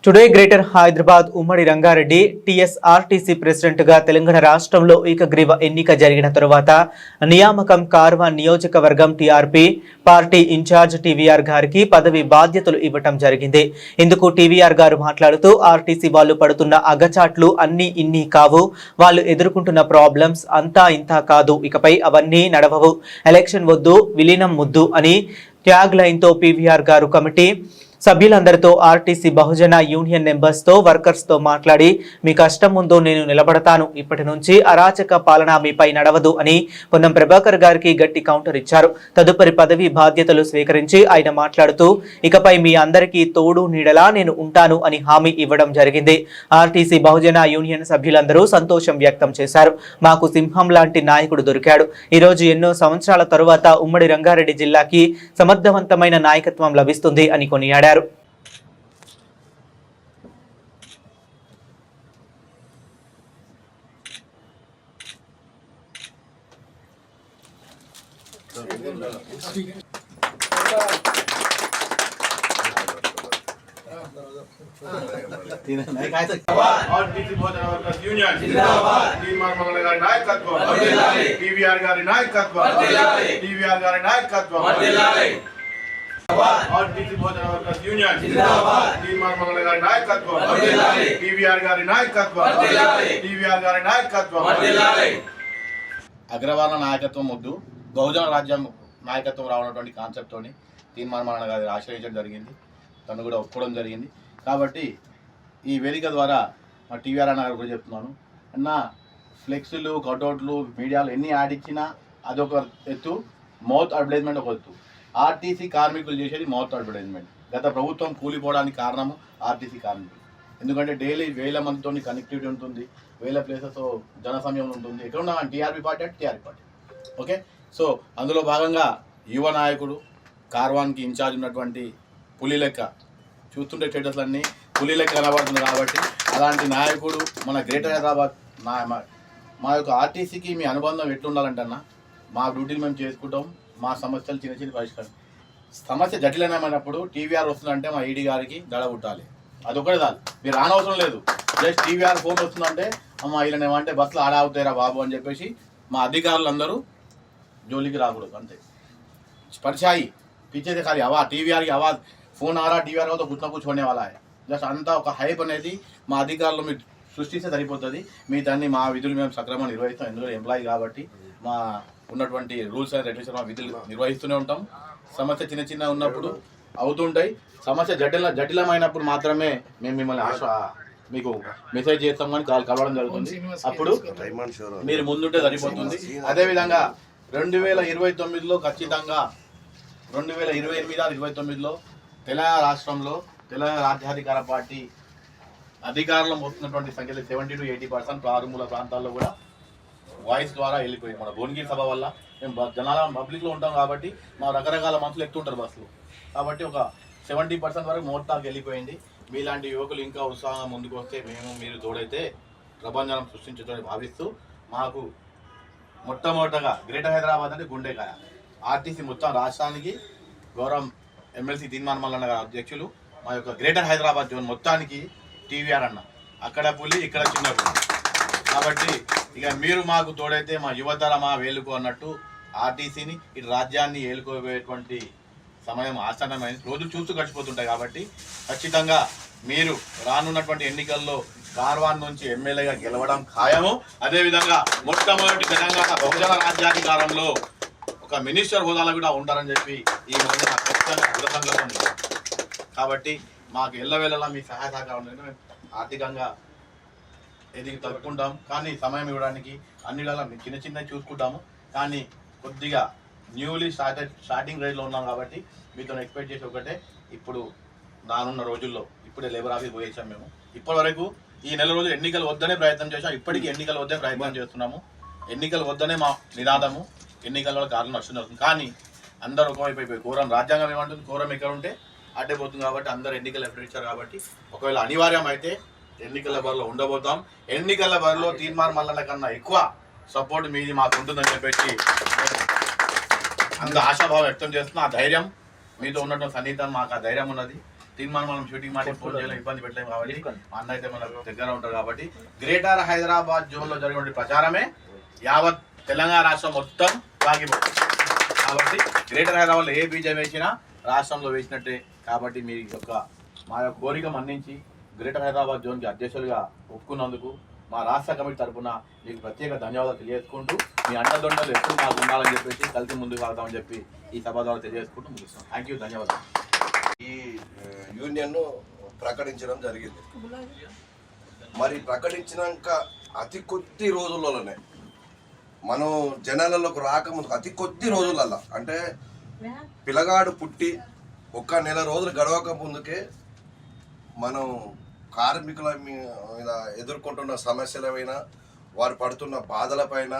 Today greater Hyderabad ఉమ్మడి Rangareddy TSRTC president గా తెలంగాణ రాష్ట్రంలో ఏకగ్రీవ ఎన్నిక జరిగిన తరువాత నియామకం కార్వాన్ నియోజకవర్గం టీఆర్పీ పార్టీ ఇన్ఛార్జ్ టీవీఆర్ గారికి పదవి బాధ్యతలు ఇవ్వటం జరిగింది. ఇందుకు టీవీఆర్ గారు మాట్లాడుతూ ఆర్టీసీ వాళ్ళు పడుతున్న అగచాట్లు అన్ని ఇన్ని కావు, వాళ్ళు ఎదుర్కొంటున్న ప్రాబ్లమ్స్ అంతా ఇంతా కాదు, ఇకపై అవన్నీ నడవవు, ఎలక్షన్ వద్దు విలీనం ముద్దు అని ట్యాగ్ లైన్ తో పీవీఆర్ గారు కమిటీ సభ్యులందరితో ఆర్టీసీ బహుజన యూనియన్ మెంబర్స్ తో వర్కర్స్ తో మాట్లాడి మీ కష్టం ముందు నేను నిలబడతాను, ఇప్పటి నుంచి అరాచక పాలన మీపై నడవదు అని పొన్నం ప్రభాకర్ గారికి గట్టి కౌంటర్ ఇచ్చారు. తదుపరి పదవి బాధ్యతలు స్వీకరించి ఆయన మాట్లాడుతూ ఇకపై మీ అందరికీ తోడు నీడలా నేను ఉంటాను అని హామీ ఇవ్వడం జరిగింది. ఆర్టీసీ బహుజన యూనియన్ సభ్యులందరూ సంతోషం వ్యక్తం చేశారు. మాకు సింహం లాంటి నాయకుడు దొరికాడు. ఈ రోజు ఎన్నో సంవత్సరాల తరువాత ఉమ్మడి రంగారెడ్డి జిల్లాకి సమర్థవంతమైన నాయకత్వం లభిస్తుంది అని కొనియాడారు. అగ్రవర్ణ నాయకత్వం వద్దు, బహుజన రాజ్యం నాయకత్వం రావనటువంటి కాన్సెప్ట్ తోని తీర్మానం గారిని ఆశ్రయించడం జరిగింది. తను కూడా ఒప్పుకోవడం జరిగింది. కాబట్టి ఈ వేదిక ద్వారా మా టీవీఆర్ అన్న గారు కూడా చెప్తున్నాను, అన్న ఫ్లెక్స్లు కటౌట్లు మీడియాలో ఎన్ని యాడ్ ఇచ్చినా అదొక ఎత్తు, మౌత్ అడ్వర్టైజ్మెంట్ ఒక ఎత్తు. ఆర్టీసీ కార్మికులు చేసేది మౌత్ అడ్వర్టైజ్మెంట్. గత ప్రభుత్వం కూలిపోవడానికి కారణము ఆర్టీసీ కార్మికులు. ఎందుకంటే డైలీ వేల మందితో కనెక్టివిటీ ఉంటుంది, వేల ప్లేసెస్ జన సమయం ఉంటుంది. ఎక్కడ ఉన్నా టీఆర్పీ పార్టీ అంటే టీఆర్పీ పార్టీ. ఓకే, సో అందులో భాగంగా యువ నాయకుడు కార్వాన్కి ఇన్ఛార్జ్ ఉన్నటువంటి పులి లెక్క చూస్తుంటే స్టేటస్లన్నీ పులి లెక్క కనబడుతుంది. కాబట్టి అలాంటి నాయకుడు మన గ్రేటర్ హైదరాబాద్ మా యొక్క ఆర్టీసీకి మీ అనుబంధం ఎట్లుండాలంటన్నా, మా డ్యూటీలు మేము చేసుకుంటాం, మా సమస్యలు చిన్న చిన్న పరిష్కారం. సమస్య జటిలమైనప్పుడు టీవీఆర్ వస్తుందంటే మా ఈడీ గారికి దడ పుట్టాలి. అదొకటి చాలు, మీరు రానవసరం లేదు. జస్ట్ టీవీఆర్ ఫోన్ వస్తుందంటే అమ్మ వీళ్ళని ఏమంటే బస్సులు ఆడవుతాయిరా బాబు అని చెప్పేసి మా అధికారులందరూ జోలికి రాకూడదు. అంతే స్పర్శాయి पीछे से खाली आवाज़ टीवीआर की आवाज़ फोन आ रहा टीवीआर हो तो कुछ ना कुछ होने वाला है. జస్ట్ అంతా ఒక హైప్ అనేది మా అధికారులు మీరు సృష్టిస్తే సరిపోతుంది. మీ దాన్ని మా విధులు మేము సక్రమంగా నిర్వహిస్తాం. ఎందుకంటే ఎంప్లాయీ కాబట్టి మా ఉన్నటువంటి రూల్స్ అండ్ రెగ్యులేషన్ మా విధులు నిర్వహిస్తూనే ఉంటాం. సమస్య చిన్న చిన్న ఉన్నప్పుడు అవుతుంటాయి. సమస్య జటిలమైనప్పుడు మాత్రమే మేము మిమ్మల్ని మీకు మెసేజ్ చేస్తాం కానీ కలవడం జరుగుతుంది. అప్పుడు మీరు ముందుంటే సరిపోతుంది. అదేవిధంగా 2029లో ఖచ్చితంగా 2028-29లో తెలంగాణ రాష్ట్రంలో తెలంగాణ రాజ్యాధికార పార్టీ అధికారంలో వస్తున్నటువంటి సంఖ్యలో 70 to 80% ఆరుమూల ప్రాంతాల్లో కూడా వాయిస్ ద్వారా వెళ్ళిపోయింది. మన భువనగిరి సభ వల్ల మేము జనాల పబ్లిక్లో ఉంటాం కాబట్టి మా రకరకాల మనుషులు ఎక్కుతుంటారు బస్సులు. కాబట్టి ఒక 70% వరకు మోటార్కి వెళ్ళిపోయింది. మీలాంటి యువకులు ఇంకా ఉత్సాహంగా ముందుకు వస్తే మీరు తోడైతే ప్రభంజనం సృష్టించుతారని భావిస్తూ మాకు మొట్టమొదటగా గ్రేటర్ హైదరాబాద్ అంటే గుండెకాయ. ఆర్టీసీ మొత్తం రాష్ట్రానికి గౌరవం ఎమ్మెల్సీ తీర్మానం మల్లన్న గారు అధ్యక్షులు. మా యొక్క గ్రేటర్ హైదరాబాద్ జోన్ మొత్తానికి టీవీఆర్ అన్న, అక్కడ పులి ఇక్కడ చిన్న పులి. కాబట్టి ఇక మీరు మాకు తోడైతే మా యువతర మా వేలుకో అన్నట్టు ఆర్టీసీని ఇటు రాజ్యాన్ని ఏలుకోబోయేటువంటి సమయం ఆసన్నమైన రోజులు చూస్తూ గడిచిపోతుంటాయి. కాబట్టి ఖచ్చితంగా మీరు రానున్నటువంటి ఎన్నికల్లో కార్వాన్ నుంచి ఎమ్మెల్యేగా గెలవడం ఖాయము. అదేవిధంగా మొట్టమొదటి తెలంగాణ బహుజన రాజ్యాధికారంలో ఒక మినిస్టర్ హోదాలో కూడా ఉంటారని చెప్పి ఈ మధ్య నాకు ఖచ్చితంగా దృఢ సంకల్పం ఉంది. కాబట్టి మాకు ఎల్లవేళలా మీ సహాయ సహకారం మేము ఆర్థికంగా ఎదిగి తప్పుకుంటాం. కానీ సమయం ఇవ్వడానికి అన్నిలా చిన్న చిన్న చూసుకుంటాము. కానీ కొద్దిగా న్యూలీ స్టార్టింగ్ రేట్లో ఉన్నాం కాబట్టి మీతో ఎక్స్పెక్ట్ చేసి ఒకటే, ఇప్పుడు రానున్న రోజుల్లో ఇప్పుడే లేబర్ ఆఫీస్ పోయేసాం. మేము ఇప్పటి వరకు ఈ నెల రోజులు ఎన్నికలు వద్దనే ప్రయత్నం చేసాం. ఇప్పటికీ ఎన్నికలు వద్దే ప్రయత్నం చేస్తున్నాము. ఎన్నికలు వద్దనే మా నినాదము. ఎన్నికల వల్ల కారణం నష్టం. కానీ అందరూ ఒకవైపు అయిపోయి కోరం రాజ్యాంగం ఏమంటుంది, కోరం ఎక్కడ ఉంటే అడ్డైపోతుంది. కాబట్టి అందరూ ఎన్నికలు ఎప్పుడు ఇచ్చారు. కాబట్టి ఒకవేళ అనివార్యం అయితే ఎన్నికల బరిలో ఉండబోతాం. ఎన్నికల బరిలో తీర్మానం మల్లన్న కన్నా ఎక్కువ సపోర్ట్ మీది మాకు ఉంటుందని చెప్పేసి అంత ఆశాభావం వ్యక్తం చేస్తున్నా. ఆ ధైర్యం మీతో ఉన్నటువంటి సన్నిహితం మాకు ఆ ధైర్యం ఉన్నది. తీర్మానం మనం షూటింగ్ మాట ఫోన్ చేయలేం, ఇబ్బంది పెట్టలేము కాబట్టి మా అన్న అయితే మన దగ్గర ఉంటారు కాబట్టి గ్రేటర్ హైదరాబాద్ జోన్లో జరిగిన ప్రచారమే యావత్ తెలంగాణ రాష్ట్రం మొత్తం సాగిపోతుంది. కాబట్టి గ్రేటర్ హైదరాబాద్లో ఏ బీజం వేసినా రాష్ట్రంలో వేసినట్టే. కాబట్టి మీ యొక్క మా యొక్క కోరిక మన్నించి గ్రేటర్ హైదరాబాద్ జోన్కి అధ్యక్షులుగా ఒప్పుకున్నందుకు మా రాష్ట్ర కమిటీ తరఫున మీకు ప్రత్యేక ధన్యవాదాలు తెలియజేసుకుంటూ మీ అండదండలు ఎప్పుడు మాకు ఉండాలని చెప్పేసి కలిసి ముందుకు వెళ్తామని చెప్పి ఈ సభ ద్వారా తెలియజేసుకుంటూ ముగిస్తాం. థ్యాంక్ యూ, ధన్యవాదాలు. ఈ యూనియన్ను ప్రకటించడం జరిగింది. మరి ప్రకటించినాక అతి కొద్ది రోజుల్లోనే మనం జనాలలోకి రాకముందు అతి కొద్ది రోజులల్లా అంటే పిల్లగాడు పుట్టి ఒక్క నెల రోజులు గడవక ముందుకే మనం కార్మికుల మీద ఎదుర్కొంటున్న సమస్యలపైన, వారు పడుతున్న బాధలపైన,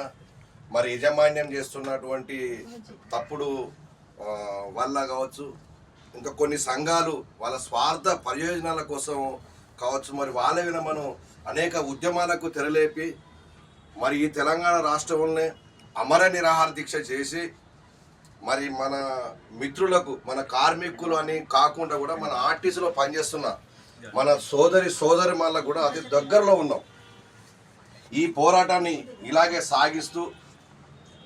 మరి యజమాన్యం చేస్తున్నటువంటి తప్పుడు వల్ల కావచ్చు, ఇంకా కొన్ని సంఘాలు వాళ్ళ స్వార్థ ప్రయోజనాల కోసం కావచ్చు, మరి వాళ్ళ మీద మనం అనేక ఉద్యమాలకు తెరలేపి మరి ఈ తెలంగాణ రాష్ట్రంలోనే అమర నిరాహార దీక్ష చేసి మరి మన మిత్రులకు, మన కార్మికులు అని కాకుండా కూడా మన ఆర్టీసీలో పనిచేస్తున్న మన సోదరి వాళ్ళకు కూడా అతి దగ్గరలో ఉన్నాం. ఈ పోరాటాన్ని ఇలాగే సాగిస్తూ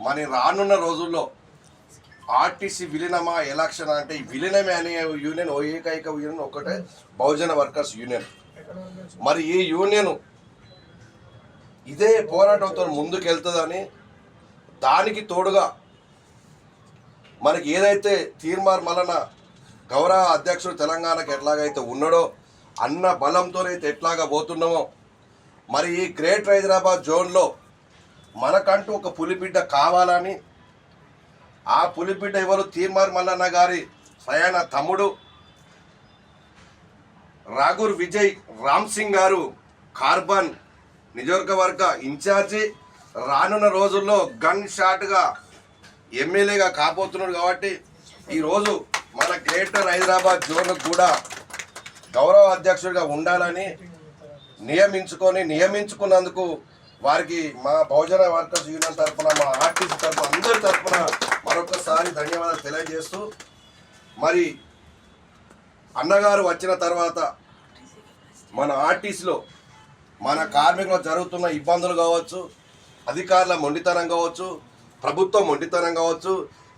మరి రానున్న రోజుల్లో ఆర్టీసీ విలీనమా ఎలక్షన్ అంటే విలీనమే అనే యూనియన్ ఏకైక యూనియన్ ఒకటే బహుజన వర్కర్స్ యూనియన్. మరి ఈ యూనియన్ ఇదే పోరాటంతో ముందుకెళ్తుందని, దానికి తోడుగా మనకి ఏదైతే తీర్మార్ మల్లన గౌరవ అధ్యక్షుడు తెలంగాణకు ఎట్లాగైతే ఉన్నాడో అన్న బలంతోనైతే ఎట్లాగా పోతున్నామో, మరి ఈ గ్రేటర్ హైదరాబాద్ జోన్లో మనకంటూ ఒక పులిబిడ్డ కావాలని, ఆ పులిబిడ్డ ఎవరు తీర్మార్ మల్లన్న గారి స్వయాన తమ్ముడు రాఘూర్ విజయ్ రామ్ సింగ్ గారు కార్బన్ నియోజకవర్గ ఇన్ఛార్జి రానున్న రోజుల్లో గన్ షాట్గా ఎమ్మెల్యేగా కాబోతున్నాడు. కాబట్టి ఈరోజు మన గ్రేటర్ హైదరాబాద్ జోన్ కూడా గౌరవ అధ్యక్షుడిగా ఉండాలని నియమించుకున్నందుకు వారికి మా బహుజన వర్కర్స్ యూనియన్ తరఫున, మా ఆర్టీసీ తరఫున, అందరి తరఫున మరొకసారి ధన్యవాదాలు తెలియజేస్తూ, మరి అన్నగారు వచ్చిన తర్వాత మన ఆర్టీసీలో మన కార్మికులు జరుగుతున్న ఇబ్బందులు కావచ్చు, అధికారుల మొండితనం కావచ్చు, ప్రభుత్వం మొండితనం కావచ్చు,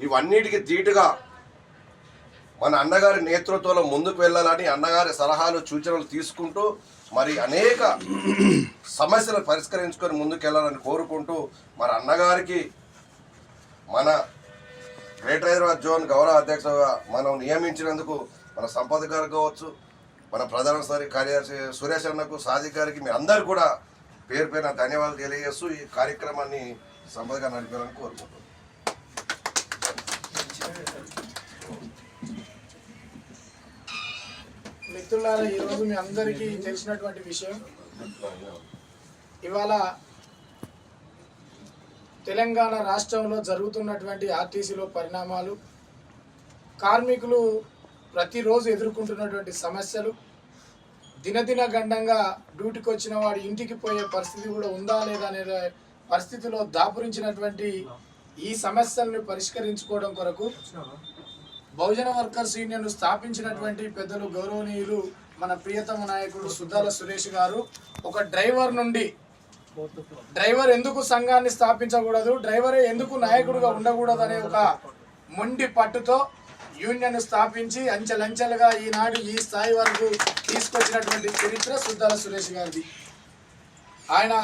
ఇవన్నిటికీ ధీటుగా మన అన్నగారి నేతృత్వంలో ముందుకు వెళ్ళాలని అన్నగారి సలహాలు సూచనలు తీసుకుంటూ మరి అనేక సమస్యలు పరిష్కరించుకొని ముందుకెళ్ళాలని కోరుకుంటూ, మరి అన్నగారికి మన గ్రేటర్ హైదరాబాద్ జోన్ గౌరవ అధ్యక్షుడుగా మనం నియమించినందుకు మన సంపద గారు కావచ్చు, మన ప్రధాన కార్యదర్శి సురేష్ అన్నకు, సాదిక్ గారికి, మీ అందరు కూడా పేరు పేరున ధన్యవాదాలు తెలియజేస్తూ ఈ కార్యక్రమాన్ని సంపదగా నడిపాలని కోరుకుంటున్నాను. మిత్రులారా, ఈరోజు మీ అందరికీ తెలిసినటువంటి విషయం, ఇవాళ తెలంగాణ రాష్ట్రంలో జరుగుతున్నటువంటి ఆర్టీసీలో పరిణామాలు, కార్మికులు ప్రతిరోజు ఎదుర్కొంటున్నటువంటి సమస్యలు, దినదిన గండంగా డ్యూటీకి వచ్చిన వాడు ఇంటికి పోయే పరిస్థితి కూడా ఉందా లేదా అనే పరిస్థితిలో దాపురించినటువంటి ఈ సమస్యలను పరిష్కరించుకోవడం కొరకు బహుజన వర్కర్స్ యూనియన్ స్థాపించినటువంటి పెద్దలు గౌరవనీయులు మన ప్రియతమ నాయకుడు సుద్దాల సురేష్ గారు ఒక డ్రైవర్ నుండి డ్రైవర్ ఎందుకు సంఘాన్ని స్థాపించకూడదు, డ్రైవరే ఎందుకు నాయకుడిగా ఉండకూడదు అనే ఒక మొండి పట్టుతో యూనియన్ స్థాపించి అంచెలంచెలుగా ఈనాడు ఈ స్థాయి వరకు తీసుకొచ్చినటువంటి చరిత్ర సుద్దాల సురేష్ గారిది. ఆయన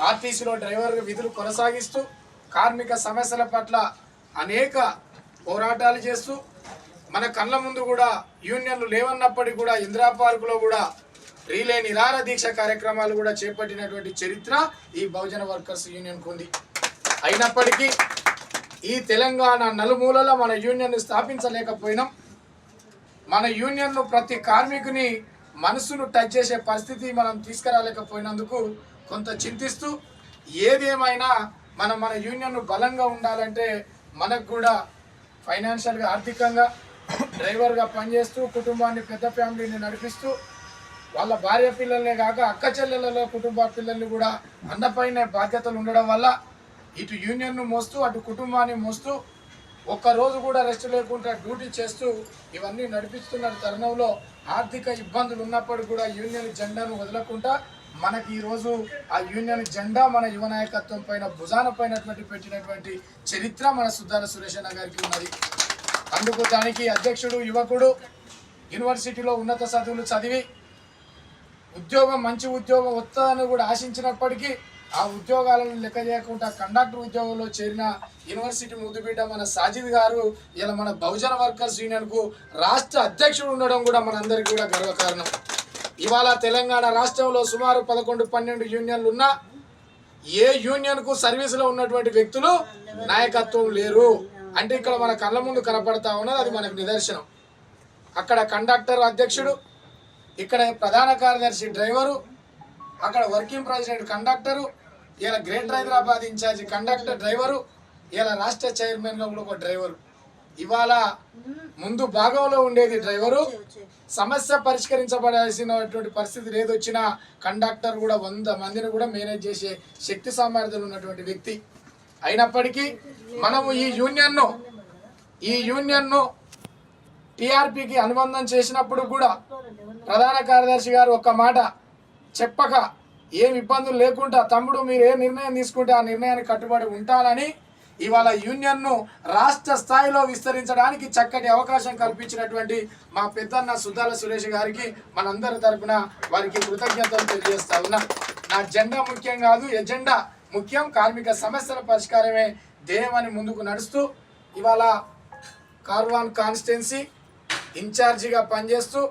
ఆర్టీసీలో డ్రైవర్ విధులు కొనసాగిస్తూ కార్మిక సమస్యల పట్ల అనేక పోరాటాలు చేస్తూ మన కళ్ళ ముందు కూడా యూనియన్లు లేవన్నప్పటికీ కూడా ఇందిరా పార్కులో కూడా రీలే నిరాహార దీక్ష కార్యక్రమాలు కూడా చేపట్టినటువంటి చరిత్ర ఈ బహుజన వర్కర్స్ యూనియన్కు ఉంది. అయినప్పటికీ ఈ తెలంగాణ నలుమూలల మన యూనియన్ స్థాపించలేకపోయినాం. మన యూనియన్ను ప్రతి కార్మికుని మనసును టచ్ చేసే పరిస్థితి మనం తీసుకురాలేకపోయినందుకు కొంత చింతిస్తూ, ఏదేమైనా మన యూనియన్ బలంగా ఉండాలంటే మనకు కూడా ఫైనాన్షియల్గా, ఆర్థికంగా డ్రైవర్గా పనిచేస్తూ కుటుంబాన్ని, పెద్ద ఫ్యామిలీని నడిపిస్తూ వాళ్ళ భార్య పిల్లలనే కాక అక్క చెల్లెళ్ళలో కుటుంబ పిల్లల్ని కూడా అన్నపైన బాధ్యతలు ఉండడం వల్ల ఇటు యూనియన్ను మోస్తూ అటు కుటుంబాన్ని మోస్తూ ఒక్కరోజు కూడా రెస్ట్ లేకుండా డ్యూటీ చేస్తూ ఇవన్నీ నడిపిస్తున్న తరుణంలో ఆర్థిక ఇబ్బందులు ఉన్నప్పుడు కూడా యూనియన్ జెండాను వదలకుండా మనకి ఈరోజు ఆ యూనియన్ జెండా మన యువ నాయకత్వం పైన భుజాన పైనటువంటి పెట్టినటువంటి చరిత్ర మన సుద్దాల సురేష్ అన్న గారికి ఉన్నది. అందుకు దానికి అధ్యక్షుడు యువకుడు యూనివర్సిటీలో ఉన్నత చదువులు చదివి ఉద్యోగం మంచి ఉద్యోగం వస్తుందని కూడా ఆశించినప్పటికీ ఆ ఉద్యోగాలను లెక్క చేయకుండా కండక్టర్ ఉద్యోగంలో చేరిన యూనివర్సిటీ ముద్దుబిడ్డ మన సాజిద్ గారు ఇలా మన బహుజన వర్కర్స్ యూనియన్కు రాష్ట్ర అధ్యక్షుడు ఉండడం కూడా మనందరికీ కూడా గర్వకారణం. ఇవాళ తెలంగాణ రాష్ట్రంలో సుమారు 11-12 యూనియన్లు ఉన్నా ఏ యూనియన్కు సర్వీసులో ఉన్నటువంటి వ్యక్తులు నాయకత్వం లేరు అంటే ఇక్కడ మన కళ్ళ ముందు కనపడతా ఉన్నది, అది మనకు నిదర్శనం. అక్కడ కండక్టర్ అధ్యక్షుడు, ఇక్కడ ప్రధాన కార్యదర్శి డ్రైవరు, అక్కడ వర్కింగ్ ప్రెసిడెంట్ కండక్టరు, ఇలా greater Hyderabad incharge conductor driver, ఇలా రాష్ట్ర చైర్మన్గా కూడా ఒక డ్రైవరు. ఇవాళ ముందు భాగంలో ఉండేది డ్రైవరు, సమస్య పరిష్కరించబడాల్సినటువంటి పరిస్థితి ఏదొచ్చినా కండక్టర్ కూడా 100 మందిని కూడా మేనేజ్ చేసే శక్తి సామర్థ్యాలు ఉన్నటువంటి వ్యక్తి. అయినప్పటికీ మనము ఈ యూనియన్ను టీఆర్పీకి అనుబంధం చేసినప్పుడు కూడా ప్రధాన కార్యదర్శి గారు ఒక్క మాట చెప్పక ఏం ఇబ్బందులు లేకుండా తమ్ముడు మీరు ఏ నిర్ణయం తీసుకుంటే ఆ నిర్ణయానికి కట్టుబడి ఉంటానని ఇవాళ యూనియన్ను రాష్ట్ర స్థాయిలో విస్తరించడానికి చక్కటి అవకాశం కల్పించినటువంటి మా పెద్దన్న సుద్దాల సురేష్ గారికి మనందరి తరపున వారికి కృతజ్ఞతలు తెలియజేస్తా ఉన్నా. నా జెండా ముఖ్యం కాదు, ఎజెండా ముఖ్యం, కార్మిక సమస్యల పరిష్కారమే ధ్యేయమని ముందుకు నడుస్తూ ఇవాళ కార్వాన్ కాన్స్టిట్యున్సీ ఇన్ఛార్జిగా పనిచేస్తూ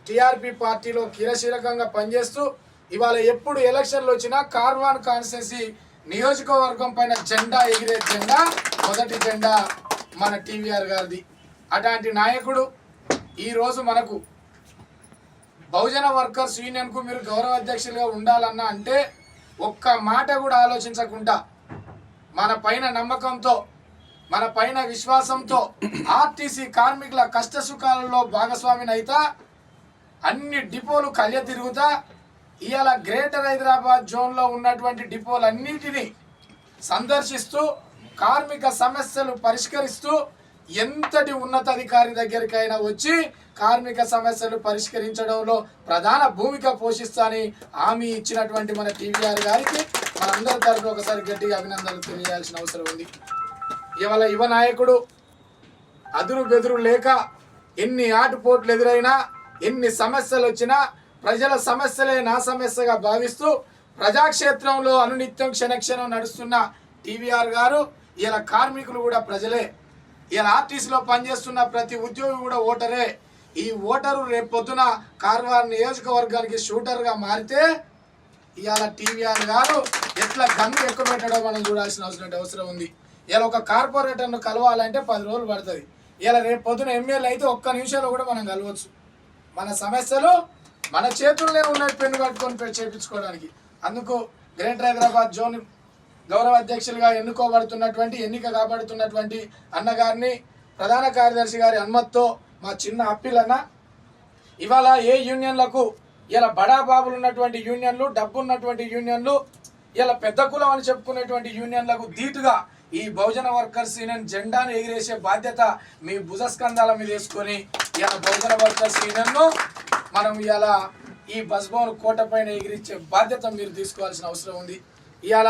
టీఆర్పీ పార్టీలో కీలకీలకంగా పనిచేస్తూ ఇవాళ ఎప్పుడు ఎలక్షన్లు వచ్చినా కార్వాన్ కాన్స్టిట్యున్సీ నియోజకవర్గం పైన జెండా ఎగిరే జెండా మొదటి జెండా మన టీవీఆర్ గారిది. అట్లాంటి నాయకుడు ఈరోజు మనకు బహుజన వర్కర్స్ యూనియన్కు మీరు గౌరవ అధ్యక్షులుగా ఉండాలన్నా అంటే ఒక్క మాట కూడా ఆలోచించకుండా మన పైన నమ్మకంతో మన పైన విశ్వాసంతో ఆర్టీసీ కార్మికుల కష్ట సుఖాలలో భాగస్వామిని అయితా అన్ని డిపోలు కళ్య తిరుగుతా ఇవాళ గ్రేటర్ హైదరాబాద్ జోన్లో ఉన్నటువంటి డిపోలన్నింటినీ సందర్శిస్తూ కార్మిక సమస్యలు పరిష్కరిస్తూ ఎంతటి ఉన్నతాధికారి దగ్గరికైనా వచ్చి కార్మిక సమస్యలు పరిష్కరించడంలో ప్రధాన భూమిక పోషిస్తానని హామీ ఇచ్చినటువంటి మన టీవీఆర్ గారికి మనందరి తరఫున ఒకసారి గట్టిగా అభినందనలు తెలియాల్సిన అవసరం ఉంది. ఇవాళ యువ నాయకుడు అదురు బెదురు లేక ఎన్ని ఆటుపోట్లు ఎదురైనా ఎన్ని సమస్యలు వచ్చినా ప్రజల సమస్యలే నా సమస్యగా భావిస్తూ ప్రజాక్షేత్రంలో అనునిత్యం క్షణక్షణం నడుస్తున్న టీవీఆర్ గారు ఇలా కార్మికులు కూడా ప్రజలే, ఇలా ఆర్టీసీలో పనిచేస్తున్న ప్రతి ఉద్యోగి కూడా ఓటరే. ఈ ఓటరు రేపు పొద్దున కార్వార్ నియోజకవర్గానికి షూటర్గా మారితే ఇవాళ టీవీఆర్ గారు ఎట్లా గన్ను ఎక్కువ పెట్టడం మనం చూడాల్సిన అవసరం ఉంది. ఇలా ఒక కార్పొరేటర్ను కలవాలంటే 10 రోజులు పడుతుంది. ఇలా రేపు పొద్దున ఎమ్మెల్యే అయితే ఒక్క నిమిషంలో కూడా మనం కలవచ్చు. మన సమస్యలు మన చేతుల్లోనే ఉన్నాయి పెన్ను కట్టుకొని చేయించుకోవడానికి. అందుకు గ్రేటర్ హైదరాబాద్ జోన్ గౌరవ అధ్యక్షులుగా ఎన్నిక కాబడుతున్నటువంటి అన్నగారిని ప్రధాన కార్యదర్శి గారి అనుమతితో మా చిన్న అప్పీలన్న ఇవాళ ఏ యూనియన్లకు ఇలా బడాబాబులు ఉన్నటువంటి యూనియన్లు, డబ్బు ఉన్నటువంటి యూనియన్లు, ఇలా పెద్ద కులం అని చెప్పుకునేటువంటి యూనియన్లకు ధీటుగా ఈ బహుజన వర్కర్స్ యూనియన్ జెండాను ఎగిరేసే బాధ్యత మీ భుజస్కంధాల మీద వేసుకొని ఇలా బహుజన వర్కర్స్ యూనియన్ను మనం ఇలా ఈ బస్భవన్ కోట పైన ఎగిరించే బాధ్యత మీరు తీసుకోవాల్సిన అవసరం ఉంది. ఇవాళ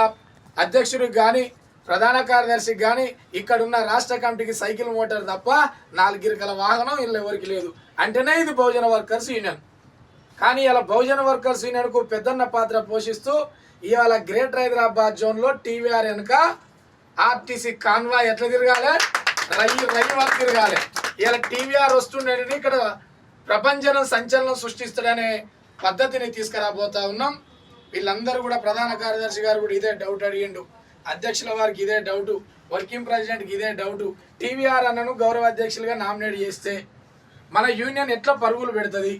అధ్యక్షుడికి కానీ ప్రధాన కార్యదర్శికి కానీ ఇక్కడున్న రాష్ట్ర కమిటీకి సైకిల్ మోటార్ తప్ప 4 గిరికల వాహనం వీళ్ళు ఎవరికి లేదు అంటేనే ఇది బహుజన వర్కర్స్ యూనియన్. కానీ ఇలా బహుజన వర్కర్స్ యూనియన్కు పెద్దన్న పాత్ర పోషిస్తూ ఇవాళ గ్రేటర్ హైదరాబాద్ జోన్లో టీవీఆర్ వెనుక ఆర్టీసీ కాన్వాయ్ ఎట్లా తిరగాలి, రై వాళ్ళు తిరగాలి. ఇలా టీవీఆర్ వస్తుండేది ఇక్కడ ప్రపంచం సంచలనం సృష్టిస్తాడనే పద్ధతిని తీసుకురాబోతా ఉన్నాం. వీళ్ళందరూ కూడా ప్రధాన కార్యదర్శి గారు కూడా ఇదే డౌట్ అడిగిండు, అధ్యక్షుల వారికి ఇదే డౌటు, వర్కింగ్ ప్రెసిడెంట్కి ఇదే డౌటు. టీవీఆర్ అన్నను గౌరవ అధ్యక్షులుగా నామినేట్ చేస్తే మన యూనియన్ ఎట్లా పరుగులు పెడుతుంది,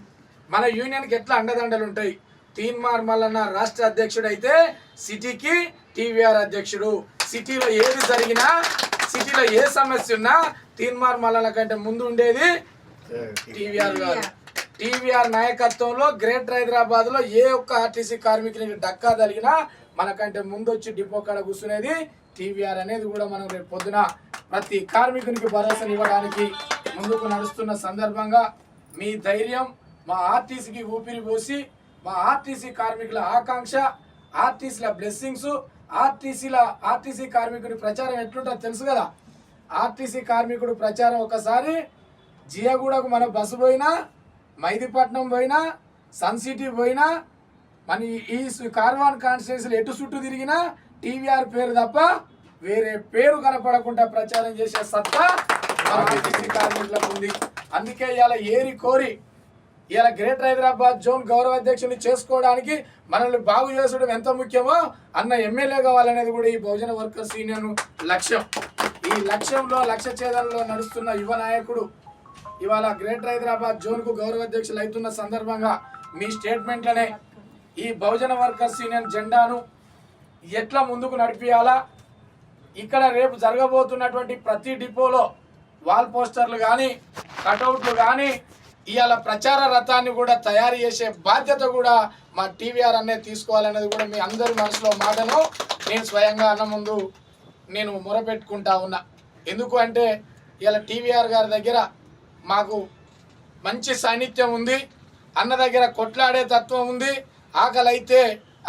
మన యూనియన్కి ఎట్లా అండదండలు ఉంటాయి. తీన్మార్ మల్లన్న రాష్ట్ర అధ్యక్షుడు అయితే సిటీకి టీవీఆర్ అధ్యక్షుడు. సిటీలో ఏది జరిగినా, సిటీలో ఏ సమస్య ఉన్నా తీన్మార్ మల్లన్న కంటే ముందు ఉండేది టీవీఆర్ గారు. టీవీఆర్ నాయకత్వంలో గ్రేటర్ హైదరాబాద్ లో ఏ ఒక్క ఆర్టీసీ కార్మికునికి డక్కా తగిలినా మనకంటే ముందు వచ్చి డిపో కాడ కూర్చునేది టీవీఆర్ అనేది కూడా మనం రేపు పొద్దున ప్రతి కార్మికునికి భరోసానివ్వడానికి ముందుకు నడుస్తున్న సందర్భంగా మీ ధైర్యం మా ఆర్టీసీకి ఊపిరి పోసి మా ఆర్టీసీ కార్మికుల ఆకాంక్ష, ఆర్టీసీల బ్లెస్సింగ్స్, ఆర్టీసీ కార్మికుడి ప్రచారం ఎట్లుంటుందో తెలుసు కదా. ఆర్టీసీ కార్మికుడు ప్రచారం ఒకసారి జియాగూడకు మన బస్సు పోయినా, మైదీపట్నం పోయినా, సన్ సిటీ పోయినా, మన ఈ కార్వాన్ కాన్స్టిట్యున్సీలో ఎటు చుట్టూ తిరిగినా టీవీఆర్ పేరు తప్ప వేరే పేరు కనపడకుండా ప్రచారం చేసే సత్తా మన ఆర్టీసీ కార్మికులకు ఉంది. అందుకే ఇవాళ ఏరి కోరి ఇలా గ్రేటర్ హైదరాబాద్ జోన్ గౌరవ అధ్యక్షుని చేసుకోవడానికి మనల్ని బాగు చేసుకోవడం ఎంత ముఖ్యమో అన్న ఎమ్మెల్యే కావాలనేది కూడా ఈ బహుజన వర్కర్స్ యూనియన్ లక్ష్యం. ఈ లక్ష్యంలో లక్ష్య ఛేదనలో నడుస్తున్న యువ నాయకుడు ఇవాళ గ్రేటర్ హైదరాబాద్ జోన్కు గౌరవ అధ్యక్షులు అవుతున్న సందర్భంగా మీ స్టేట్మెంట్లనే ఈ బహుజన వర్కర్స్ యూనియన్ జెండాను ఎట్లా ముందుకు నడిపియాలా, ఇక్కడ రేపు జరగబోతున్నటువంటి ప్రతి డిపోలో వాల్ పోస్టర్లు కానీ కటౌట్లు కానీ ఇవాళ ప్రచార రథాన్ని కూడా తయారు చేసే బాధ్యత కూడా మా టీవీఆర్ అనేది తీసుకోవాలనేది కూడా మీ అందరి మనసులో మాటను నేను స్వయంగా అన్న ముందు నేను మొరపెట్టుకుంటా ఉన్నా. ఎందుకు అంటే ఇవాళ టీవీఆర్ గారి దగ్గర మాకు మంచి సాన్నిధ్యం ఉంది, అన్న దగ్గర కొట్లాడే తత్వం ఉంది, ఆకలి అయితే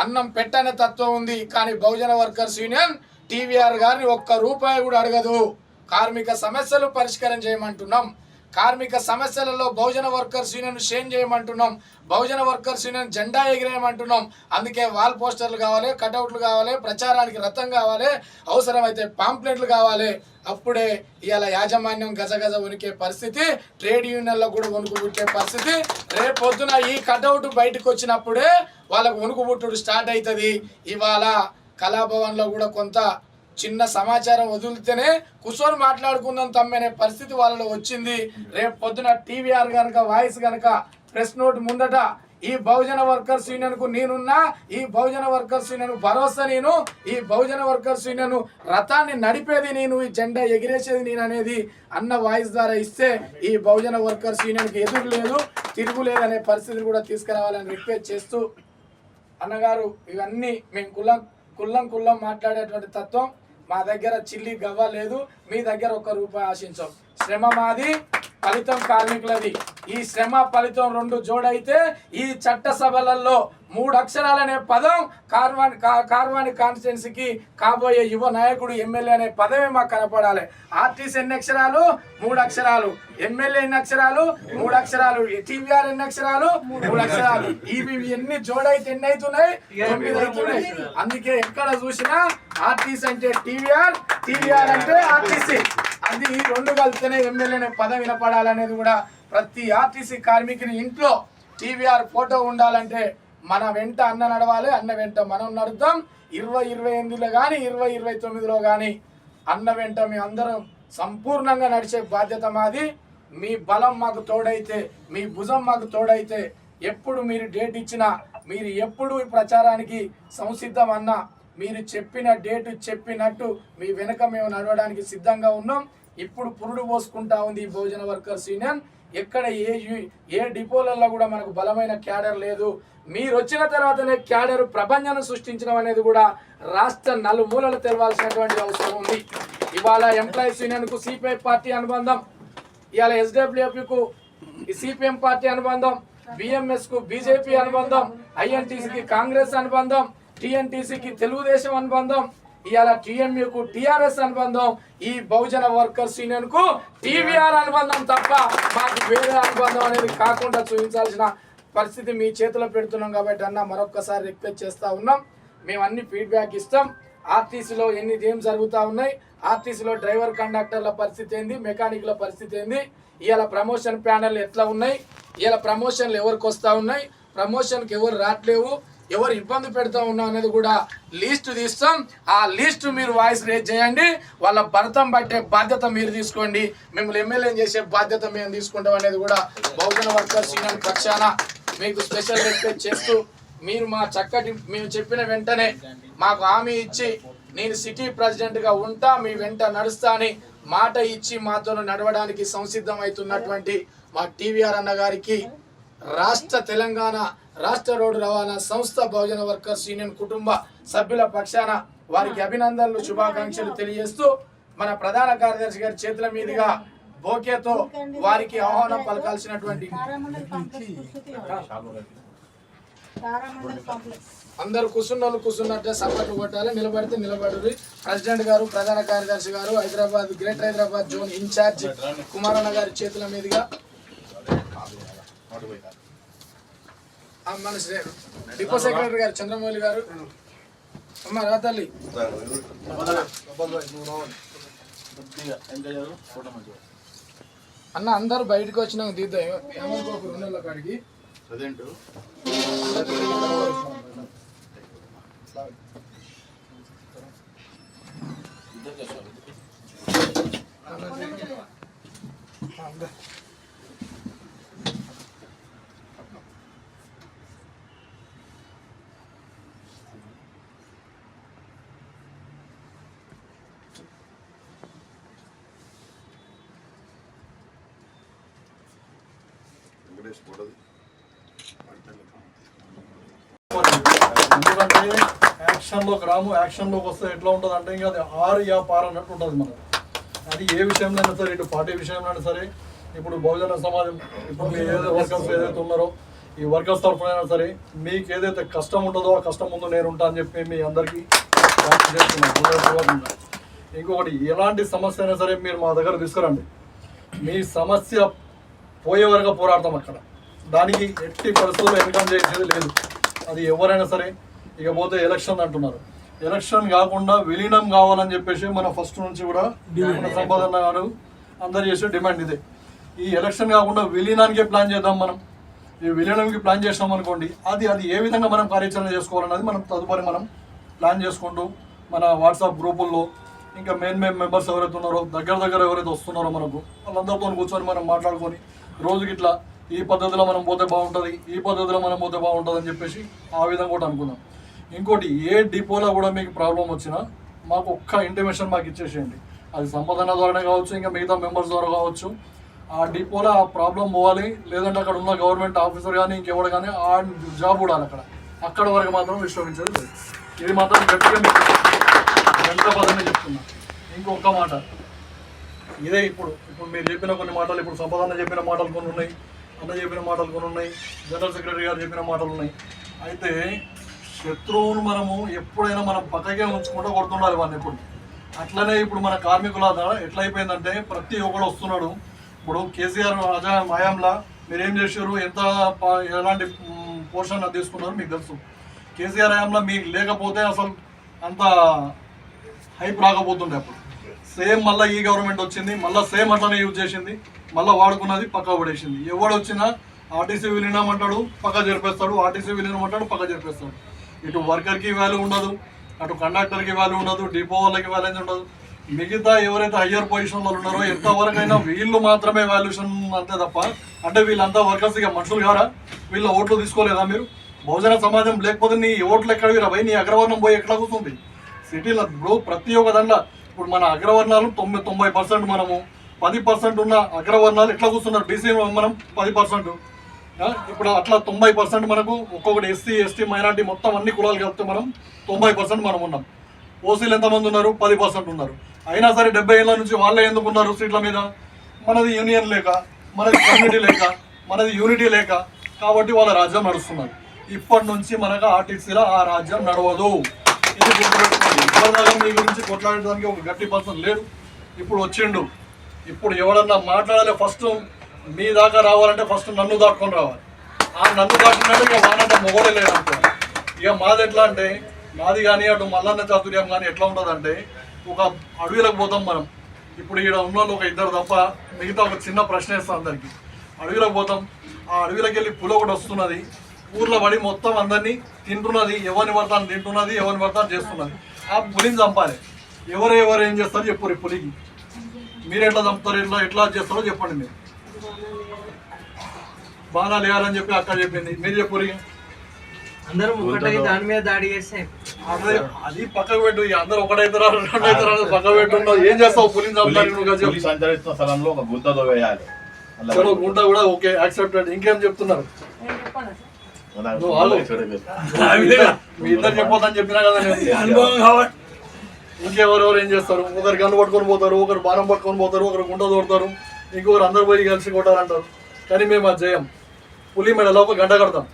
అన్నం పెట్టనే తత్వం ఉంది. కానీ బహుజన వర్కర్స్ యూనియన్ టీవీఆర్ గారిని ఒక్క రూపాయి కూడా అడగదు. కార్మిక సమస్యలు పరిష్కారం చేయమంటున్నాం, కార్మిక సమస్యలలో బహుజన వర్కర్స్ యూనియన్ షేన్ చేయమంటున్నాం, బహుజన వర్కర్స్ యూనియన్ జెండా ఎగిరేయమంటున్నాం. అందుకే వాల్ పోస్టర్లు కావాలి, కటౌట్లు కావాలి, ప్రచారానికి రథం కావాలి, అవసరమైతే పాంప్లెట్లు కావాలి. అప్పుడే ఇవాళ యాజమాన్యం గజగజ వణికే పరిస్థితి, ట్రేడ్ యూనియన్లో కూడా వణుకు పుట్టే పరిస్థితి. రేపు పొద్దున ఈ కటౌట్ బయటకు వచ్చినప్పుడే వాళ్ళకు వణుకు పుట్టుడు స్టార్ట్ అవుతుంది. ఇవాళ కళాభవన్లో కూడా కొంత చిన్న సమాచారం వదిలితేనే కూర్చొని మాట్లాడుకుందాం తమ్మనే పరిస్థితి వాళ్ళలో వచ్చింది. రేపు పొద్దున టీవీఆర్ కనుక వాయిస్ కనుక ప్రెస్ నోట్ ముందట ఈ బహుజన వర్కర్స్ యూనియన్కు నేనున్నా, ఈ బహుజన వర్కర్స్ యూనియన్ భరోసా నేను, ఈ బహుజన వర్కర్స్ యూనియన్ రథాన్ని నడిపేది నేను, ఈ జెండా ఎగిరేసేది నేను అనేది అన్న వాయిస్ ద్వారా ఇస్తే ఈ బహుజన వర్కర్స్ యూనియన్కి ఎదురు లేదు, తిరుగులేదు అనే పరిస్థితిని కూడా తీసుకురావాలని రిక్వెస్ట్ చేస్తూ, అన్నగారు ఇవన్నీ మేము కుల్లం మాట్లాడేటువంటి తత్వం. మా దగ్గర చిల్లి గవ్వ లేదు, మీ దగ్గర ఒక్క రూపాయి ఆశించాం. శ్రమ మాది, ఫలితం కార్మికులది. ఈ శ్రమ ఫలితం రెండు జోడైతే ఈ చట్టసభలలో 3 అక్షరాలనే పదం కార్వాణి కాన్స్టిట్యున్సీకి కాబోయే యువ నాయకుడు ఎమ్మెల్యే అనే పదమే మాకు కనపడాలి. ఆర్టీసీ ఎన్ని అక్షరాలు? 3 అక్షరాలు. ఎమ్మెల్యే ఎన్ని అక్షరాలు? 3 అక్షరాలు. టీవీఆర్ ఎన్ని అక్షరాలు? 3 అక్షరాలు. ఇవి ఎన్ని జోడైతే ఎన్ని అవుతున్నాయి? 9 అవుతున్నాయి. అందుకే ఎక్కడ చూసినా ఆర్టీసీ అంటే టీవీఆర్, టీవీఆర్ అంటే ఆర్టీసీ, అది 2 కలిస్తేనే ఎమ్మెల్యే అనే పదం వినపడాలనేది కూడా ప్రతి ఆర్టీసీ కార్మికుని ఇంట్లో టీవీఆర్ ఫోటో ఉండాలంటే మన వెంట అన్న నడవాలి, అన్న వెంట మనం నడుద్దాం. 2028లో కానీ 2029లో కానీ అన్న వెంట మీ అందరం సంపూర్ణంగా నడిచే బాధ్యత మాది. మీ బలం మాకు తోడైతే, మీ భుజం మాకు తోడైతే, ఎప్పుడు మీరు డేట్ ఇచ్చినా, మీరు ఎప్పుడు ఈ ప్రచారానికి సంసిద్ధం అన్నా, మీరు చెప్పిన డేటు చెప్పినట్టు మీ వెనక మేము నడవడానికి సిద్ధంగా ఉన్నాం. ఇప్పుడు పురుడు పోసుకుంటా ఉంది ఈ బహుజన వర్కర్స్ యూనియన్. ఎక్కడ ఏ డిపోలలో కూడా మనకు బలమైన క్యాడర్ లేదు. మీరు వచ్చిన తర్వాతనే క్యాడర్ ప్రపంచాన్ని సృష్టించడం అనేది కూడా రాష్ట్ర నలుమూలలు తెలవాల్సినటువంటి అవసరం ఉంది. ఇవాళ ఎంప్లాయీస్ యూనియన్కు సిపిఐ పార్టీ అనుబంధం, ఇవాళ ఎస్డబ్ల్యూఎఫ్కు సిపిఎం పార్టీ అనుబంధం, బిఎంఎస్కు బీజేపీ అనుబంధం, ఐఎన్టీసీకి కాంగ్రెస్ అనుబంధం, టీఎన్టీసీకి తెలుగుదేశం అనుబంధం, ఇవాళ టీఎంయూకు టీఆర్ఎస్ అనుబంధం, ఈ బహుజన వర్కర్స్ యూనియన్ కు టీవీఆర్ అనుబంధం తప్ప మాకు వేరే అనుబంధం అనేది కాకుండా చూపించాల్సిన పరిస్థితి మీ చేతిలో పెడుతున్నాం. కాబట్టి అన్న మరొక్కసారి రిక్వెస్ట్ చేస్తూ ఉన్నాం. మేము అన్ని ఫీడ్బ్యాక్ ఇస్తాం. ఆర్టీసీలో ఏం జరుగుతూ ఉన్నాయి, ఆర్టీసీలో డ్రైవర్ కండక్టర్ల పరిస్థితి ఏంది, మెకానిక్ల పరిస్థితి ఏంది, ఇవాళ ప్రమోషన్ ప్యానెల్ ఎట్లా ఉన్నాయి, ఇవాళ ప్రమోషన్లు ఎవరికి వస్తూ ఉన్నాయి, ప్రమోషన్కి ఎవరు రావట్లేవు, ఎవరు ఇబ్బంది పెడతా ఉన్నాం అనేది కూడా లిస్టు తీస్తాం. ఆ లిస్టు మీరు వాయిస్ రేజ్ చేయండి. వాళ్ళ భర్తం పట్టే బాధ్యత మీరు తీసుకోండి, మిమ్మల్ని ఎమ్మెల్యే చేసే బాధ్యత మేము తీసుకుంటాం అనేది కూడా బహుజన వర్కర్స్ యూనియన్ పక్షాన మీకు స్పెషల్ రిక్వెస్ట్ చేస్తూ, మీరు మా చక్కటి మేము చెప్పిన వెంటనే మాకు హామీ ఇచ్చి నేను సిటీ ప్రెసిడెంట్గా ఉంటా, మీ వెంట నడుస్తా అని మాట ఇచ్చి మాతో నడవడానికి సంసిద్ధం అవుతున్నటువంటి మా టీవీఆర్ అన్న గారికి తెలంగాణ రాష్ట్ర రోడ్డు రవాణా సంస్థ బహుజన వర్కర్స్ యూనియన్ కుటుంబ సభ్యుల పక్షాన వారికి అభినందనలు శుభాకాంక్షలు తెలియజేస్తూ మన ప్రధాన కార్యదర్శి గారి చేతుల మీదుగా బోకేతో వారికి ఆహ్వానం పలకాల్సినటువంటి అందరూ కూర్చున్నట్టే సపోర్ట్ కొట్టాలి, నిలబడితే నిలబడి. ప్రెసిడెంట్ గారు, ప్రధాన కార్యదర్శి గారు, Hyderabad greater Hyderabad zone incharge Kumaranna గారి చేతుల మీదుగా మన డిపో సెక్రటరీ గారు చంద్రమౌళి గారు, అమ్మ రాతల్లి అన్న అందరూ బయటకు వచ్చినాక తీద్దాం ఏమనుకోకు 2 నెలల కాడికి ప్రజెంట్ ఎందుకంటే యాక్షన్లోకి రాము, యాక్షన్లోకి వస్తే ఎట్లా ఉంటుంది అంటే ఇంకా అది ఆరు యా పార్ అన్నట్టు ఉంటుంది మనకు. అది ఏ విషయంలో అయినా సరే, ఇటు పార్టీ విషయంలో అయినా సరే, ఇప్పుడు బహుజన సమాజం ఇప్పుడు మీరు ఏదైతే వర్కర్స్ ఏదైతే ఉన్నారో ఈ వర్కర్స్ తరఫునైనా సరే మీకు ఏదైతే కష్టం ఉంటుందో ఆ కష్టం ముందు నేను ఉంటా అని చెప్పి మీ అందరికీ చేస్తున్నాను. ఇంకొకటి ఎలాంటి సమస్య అయినా సరే మీరు మా దగ్గర తీసుకురండి, మీ సమస్య పోయే వరకు పోరాడతాం అక్కడ. దానికి ఎట్టి పరిస్థితుల్లో ఇన్కమ్ చేసేది లేదు. అది ఎవరైనా సరే. ఇకపోతే ఎలక్షన్ అంటున్నారు, ఎలక్షన్ కాకుండా విలీనం కావాలని చెప్పేసి మన ఫస్ట్ నుంచి కూడా మన సంపాదన గారు అందరు చేసే డిమాండ్ ఇదే. ఈ ఎలక్షన్ కాకుండా విలీనానికే ప్లాన్ చేద్దాం మనం. ఈ విలీనానికి ప్లాన్ చేసినాం అనుకోండి, అది ఏ విధంగా మనం కార్యాచరణ చేసుకోవాలన్నది మనం తదుపరి మనం ప్లాన్ చేసుకుంటూ మన వాట్సాప్ గ్రూపుల్లో ఇంకా మెయిన్ మెంబర్స్ ఎవరైతే ఉన్నారో దగ్గర ఎవరైతే వస్తున్నారో మనకు వాళ్ళందరితో కూర్చొని మనం మాట్లాడుకొని రోజుకి ఇట్లా ఈ పద్ధతిలో మనం పోతే బాగుంటుంది, ఈ పద్ధతిలో మనం పోతే బాగుంటుంది అని చెప్పేసి ఆ విధంగా కూడా అనుకుందాం. ఇంకోటి ఏ డిపోలో కూడా మీకు ప్రాబ్లం వచ్చినా మాకు ఒక్క ఇంటిమేషన్ మాకు ఇచ్చేసేయండి. అది సంపాదన ద్వారానే కావచ్చు, ఇంకా మిగతా మెంబర్స్ ద్వారా కావచ్చు. ఆ డిపోలో ఆ ప్రాబ్లం పోవాలి, లేదంటే అక్కడ ఉన్న గవర్నమెంట్ ఆఫీసర్ కానీ ఇంకెవరు కానీ ఆ జాబ్ కూడా అక్కడ వరకు మాత్రం విశ్వసించేది లేదు. ఇది మాత్రం గట్టిగా మీకు గంట పదమే చెప్తున్నా. ఇంకొక మాట ఇదే, ఇప్పుడు మీరు చెప్పిన కొన్ని మాటలు, ఇప్పుడు సంపాదన చెప్పిన మాటలు కొన్ని ఉన్నాయి, అన్న చెప్పిన మాటలు కొన్ని ఉన్నాయి, జనరల్ సెక్రటరీ గారు చెప్పిన మాటలు ఉన్నాయి. అయితే శత్రువును మనము ఎప్పుడైనా మనం పక్కకే ఉంచుకుంటూ కొడుతుండాలి వాళ్ళని ఎప్పుడు. అట్లనే ఇప్పుడు మన కార్మికుల ఎట్లయిపోయిందంటే ప్రతి ఒక్కడు వస్తున్నాడు. ఇప్పుడు కేసీఆర్ హయాంలో మీరేం చేశారు, ఎలాంటి పోషణ తీసుకున్నారు మీకు తెలుసు. కేసీఆర్ హయాంలో మీకు లేకపోతే అసలు అంత హైప్ రాకపోతుండే. అప్పుడు సేమ్ మళ్ళీ ఈ గవర్నమెంట్ వచ్చింది, మళ్ళీ సేమ్ అట్లనే యూజ్ చేసింది, మళ్ళీ వాడుకున్నది పక్క పడేసింది. ఎవడు వచ్చినా ఆర్టీసీ విలీనం అంటాడు, పక్క జరిపేస్తాడు, ఆర్టీసీ విలీనం అంటాడు, పక్క జరిపేస్తాడు. ఇటు వర్కర్కి వాల్యూ ఉండదు, అటు కండక్టర్కి వాల్యూ ఉండదు, డిపో వాళ్ళకి వాల్యూ ఉండదు. మిగతా ఎవరైతే హయ్యర్ పొజిషన్లో ఉన్నారో ఎంతవరకైనా వీళ్ళు మాత్రమే వాల్యూషన్ అంతే తప్ప, అంటే వీళ్ళంతా వర్కర్స్ ఇక మనుషులు కారా? వీళ్ళ ఓట్లు తీసుకోలేదా మీరు? బహుజన సమాజం లేకపోతే నీ ఓట్లు ఎక్కడివి రా? నీ అగ్రవర్ణం పోయి ఎట్లా కూర్చుంది సిటీలో? ఇప్పుడు ప్రతి ఒక్క దాంట్లో ఇప్పుడు మన అగ్రవర్ణాలు 90% మనము 10% ఉన్న అగ్రవర్ణాలు ఎట్లా కూర్చున్నారు? బీసీ మనం 10%. ఇప్పుడు అట్లా 90% మనకు ఒక్కొక్కటి ఎస్సీ ఎస్టీ మైనార్టీ మొత్తం అన్ని కులాలు కలిపితే మనం 90% మనం ఉన్నాం. ఓసీలు ఎంతమంది ఉన్నారు? 10% ఉన్నారు. అయినా సరే 70 ఏళ్ళ నుంచి వాళ్ళే ఎందుకున్నారు సీట్ల మీద? మనది యూనియన్ లేక, మనది కమ్యూనిటీ లేక, మనది యూనిటీ లేక, కాబట్టి వాళ్ళ రాజ్యం నడుస్తున్నారు. ఇప్పటి నుంచి మనకు ఆర్టీసీలో ఆ రాజ్యం నడవదు. ఇది గుర్తుపెట్టుకోండి. ఇప్పటిదాకా మీ గురించి కొట్లాడడానికి ఒక గట్టి పర్సన్ లేడు, ఇప్పుడు వచ్చిండు. ఇప్పుడు ఎవడన్నా మాట్లాడాలి, ఫస్ట్ మీ దాకా రావాలంటే ఫస్ట్ నన్ను దాటుకొని రావాలి. ఆ నన్ను దాటుకుంటే ఇక వానంటే మొగోడే లేదంటే. ఇక మాది ఎట్లా అంటే, మాది కానీ అటు మల్లన్న చాతుర్యం కానీ ఎట్లా ఉంటుందంటే, ఒక అడవిలోకి పోతాం మనం. ఇప్పుడు ఇక్కడ ఉన్న వాళ్ళు ఒక ఇద్దరు తప్ప మిగతా ఒక చిన్న ప్రశ్న వేస్తాం అందరికి. అడవిలోకి పోతాం, ఆ అడవిలోకి వెళ్ళి పులి ఒకటి వస్తున్నది, ఊర్లో పడి మొత్తం అందరినీ తింటున్నది, ఎవరిని పడతాను తింటున్నది, ఎవరిని పడతాను చేస్తున్నది. ఆ పులిని చంపాలి. ఎవరు ఏం చేస్తారో చెప్పు. పులికి మీరు ఎట్లా చంపుతారు, ఎట్లా చేస్తారో చెప్పండి. మీరు బాణాలు వేయాలని చెప్పి అక్కడ చెప్పింది, మీరు చెప్పు. అందరూ ఒకటై దాని మీద దాడి చేస్తే అది పక్కకు పెట్టు. అందరూ ఒకటైతారా రెండైతారా పక్కకు పెట్టు. ఏం చేస్తావు? పులిని చంపుతారు. సంచరిస్తున్న స్థలంలో ఒక గుంతతో వేయాలి. గుంట కూడా ఓకే, యాక్సెప్టెడ్. ఇంకేం చెప్తున్నారు? నువ్వు వాళ్ళు మీ ఇద్దరు చెప్పొద్దని చెప్పినా కదా నేను. ఇంకెవరెవరు ఏం చేస్తారు? ఒకరు గన్ను పట్టుకొని పోతారు, ఒకరు బాణం పట్టుకొని పోతారు, ఒకరు గుంట తోడతారు, ఇంకొకరు అందరు పోయి కలిసి కొట్టారంటారు. కానీ మేము అది చేయం. పులి మెడలో ఒక గంట కడతాం.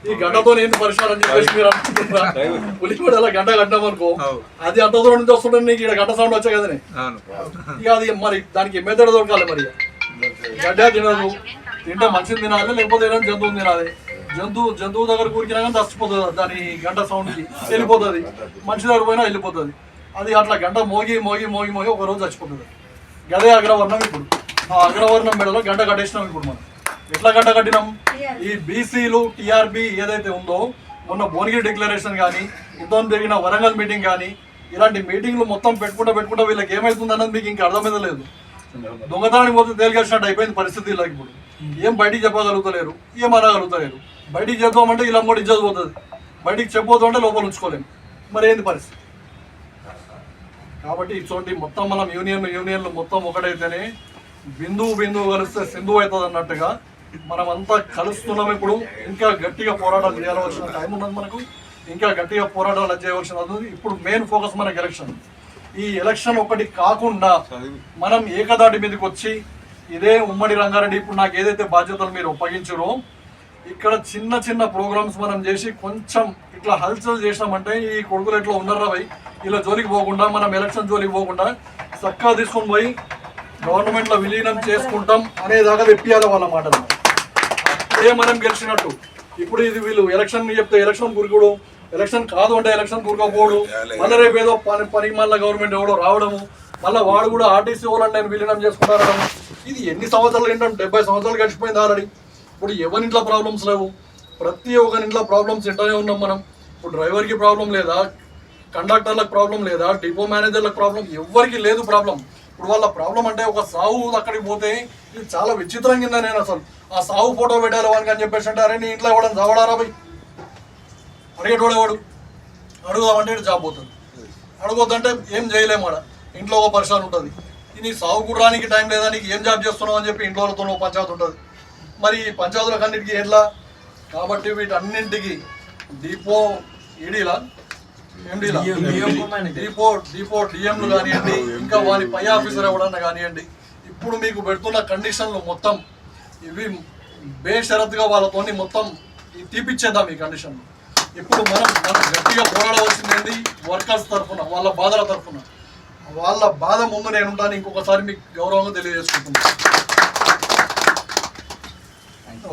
ఈ గంటతో ఏంటి పరిష్కారం అని చెప్పేసి మీరు అనుకుంటున్నారా? పులి మెడలో గంట కట్టాం అనుకో, అది అంత దూరం నుంచి వస్తుంటే నీకు ఇక్కడ గంట సౌండ్ వచ్చాయి కదా. ఇక అది మరి దానికి మెదడు దొరకాలి. మరి గడ్డ తినదు, తింటే మంచిది తినాలి, లేకపోతే ఏదైనా జంతువుని తినాలి. జంతువు దగ్గర కూరికినా కానీ చచ్చిపోతుంది, దాని గంట సౌండ్కి వెళ్ళిపోతుంది. మనిషి దగ్గర పోయినా వెళ్ళిపోతుంది. అది అట్లా గంట మోగి ఒక రోజు చచ్చిపోతుంది. గదే అగ్రవర్ణం. ఇప్పుడు ఆ అగ్రవర్ణం మెడలో గంట కట్టేసినాం. ఇప్పుడు మనం ఎట్లా గంట కట్టినాం? ఈ బీసీలు టీఆర్బీ ఏదైతే ఉందో, మొన్న భువనగిరి డిక్లరేషన్ కానీ, ఇంతకు జరిగిన వరంగల్ మీటింగ్ కానీ, ఇలాంటి మీటింగ్లు మొత్తం పెట్టుకుంటా వీళ్ళకి ఏమవుతుంది అన్నది మీకు ఇంకా అర్థమైతే లేదు. దొంగతనానికి పోతే తేలిగలిసినట్టు అయిపోయింది పరిస్థితి. ఇలా ఇప్పుడు ఏం బయటికి చెప్పగలుగుతలేరు, ఏం అనగలుగుతలేరు. బయటికి చెప్తామంటే ఇలా కూడా ఇజ్జత్ పోతుంది, బయటికి చెప్పబోతుంటే లోపల ఉంచుకోలేము. మరి ఏంది పరిస్థితి? కాబట్టి ఇటువంటి మొత్తం మనం యూనియన్లు మొత్తం ఒకటైతేనే బిందువు కలిస్తే సింధువు అవుతుంది అన్నట్టుగా మనమంతా కలుస్తున్నాం. ఇప్పుడు ఇంకా గట్టిగా పోరాటాలు చేయాల్సిన టైం ఉన్నది మనకు. ఇంకా గట్టిగా పోరాటాలు చేయవలసినది. ఇప్పుడు మెయిన్ ఫోకస్ మనకి ఎలక్షన్. ఈ ఎలక్షన్ ఒకటి కాకుండా మనం ఏకదాటి మీదకి వచ్చి ఇదే ఉమ్మడి రంగారెడ్డి ఇప్పుడు నాకు ఏదైతే బాధ్యతలు మీరు ఒప్పగించారో, ఇక్కడ చిన్న ప్రోగ్రామ్స్ మనం చేసి కొంచెం ఇట్లా హల్చల్ చేసినామంటే ఈ కొడుకులు ఎట్లా ఉన్నారా పోయి ఇలా జోలికి పోకుండా, మనం ఎలక్షన్ జోలికి పోకుండా చక్కగా తీసుకొని పోయి గవర్నమెంట్లో విలీనం చేసుకుంటాం అనేదాకా తెప్పియాలి వాళ్ళ మాటలు. అప్పుడే మనం గెలిచినట్టు. ఇప్పుడు ఇది వీళ్ళు ఎలక్షన్ చెప్తే ఎలక్షన్ గురికుడు, ఎలక్షన్ కాదు అంటే ఎలక్షన్ కూరుకోపోడు, మళ్ళీ రేపు ఏదో పని మళ్ళీ గవర్నమెంట్ ఎవడో రావడము, మళ్ళీ వాడు కూడా ఆర్టీసీ వాళ్ళని నేను విలీనం చేసుకుంటారడం. ఇది ఎన్ని సంవత్సరాలు ఏంటంటే 70 సంవత్సరాలు గడిచిపోయింది ఆల్రెడీ. ఇప్పుడు ఎవరింట్లో ప్రాబ్లమ్స్ లేవు, ప్రతి ఒక్కరింట్లో ప్రాబ్లమ్స్ ఇంటనే ఉన్నాం మనం. ఇప్పుడు డ్రైవర్కి ప్రాబ్లం లేదా, కండక్టర్లకు ప్రాబ్లం లేదా, డిపో మేనేజర్లకు ప్రాబ్లం, ఎవరికి లేదు ప్రాబ్లం. ఇప్పుడు వాళ్ళ ప్రాబ్లం అంటే ఒక సావు అక్కడికి పోతే ఇది చాలా విచిత్రం కింద. నేను అసలు ఆ సావు ఫోటో పెట్టాలి వానికి అని చెప్పేసి అంటే, అరే నీ ఇంట్లో ఇవ్వడం చావడారా పోయి అడిగేటోడు ఎవడు? అడుగుదామంటే జాబ్ పోతుంది, అడగొద్దంటే ఏం చేయలేము. ఆడ ఇంట్లో ఒక పరిశ్రమ ఉంటుంది. నీ సాగు కుర్రానికి టైం లేదా, నీకు ఏం జాబ్ చేస్తున్నావు అని చెప్పి ఇంట్లో వాళ్ళతో పంచాయతీ ఉంటుంది. మరి ఈ పంచాయతీలకు అన్నిటికీ ఎట్లా? కాబట్టి వీటన్నింటికి డిపో ఈడీలా ఎండీలా డిపో డిఎంలు కానివ్వండి, ఇంకా వారి పై ఆఫీసర్ ఎవడన్నా కానివ్వండి, ఇప్పుడు మీకు పెడుతున్న కండిషన్లు మొత్తం ఇవి బేషరతుగా వాళ్ళతోని మొత్తం తీపిచ్చేద్దాం ఈ కండిషన్లు. ఇప్పుడు మనం గట్టిగా పోరాడవలసింది ఏంటి? వర్కర్స్ తరఫున, వాళ్ళ బాధల తరఫున. వాళ్ళ బాధ ముందు నేను ఉంటాను. ఇంకొకసారి మీకు గౌరవంగా తెలియజేసుకుంటున్నాను.